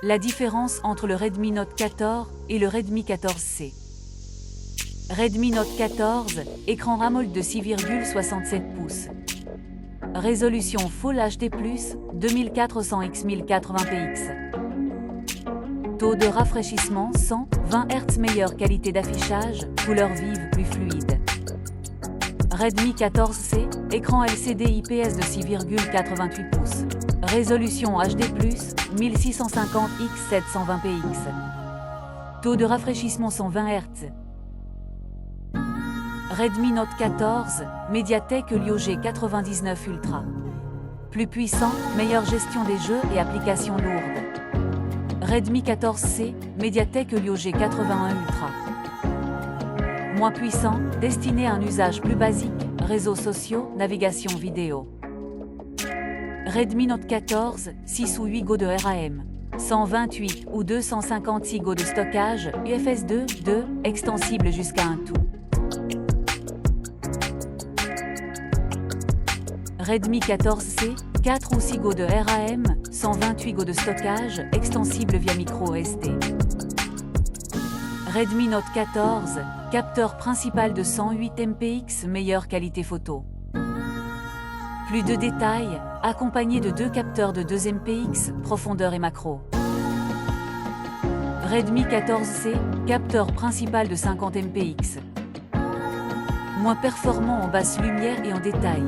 La différence entre le Redmi Note 14 et le Redmi 14c. Redmi Note 14, écran AMOLED de 6,67 pouces. Résolution Full HD+, 2400 x 1080px. Taux de rafraîchissement 120 Hz Meilleure, qualité d'affichage, couleurs vives plus fluide. Redmi 14c, écran LCD IPS de 6,88 pouces. Résolution HD+, 1650 x 720px. Taux de rafraîchissement 120 Hz. Redmi Note 14, médiathèque Helio G99 Ultra. Plus puissant, meilleure gestion des jeux et applications lourdes. Redmi 14c, médiathèque Helio G81 Ultra. Moins puissant, destiné à un usage plus basique, réseaux sociaux, navigation vidéo. Redmi Note 14, 6 ou 8 Go de RAM. 128 ou 256 Go de stockage, UFS 2.2, extensible jusqu'à 1 tout. Redmi 14c, 4 ou 6 Go de RAM, 128 Go de stockage, extensible via micro SD. Redmi Note 14, capteur principal de 108 mpx, meilleure qualité photo. Plus de détails, accompagné de 2 capteurs de 2 mpx, profondeur et macro. Redmi 14c, capteur principal de 50 mpx. Moins performant en basse lumière et en détail.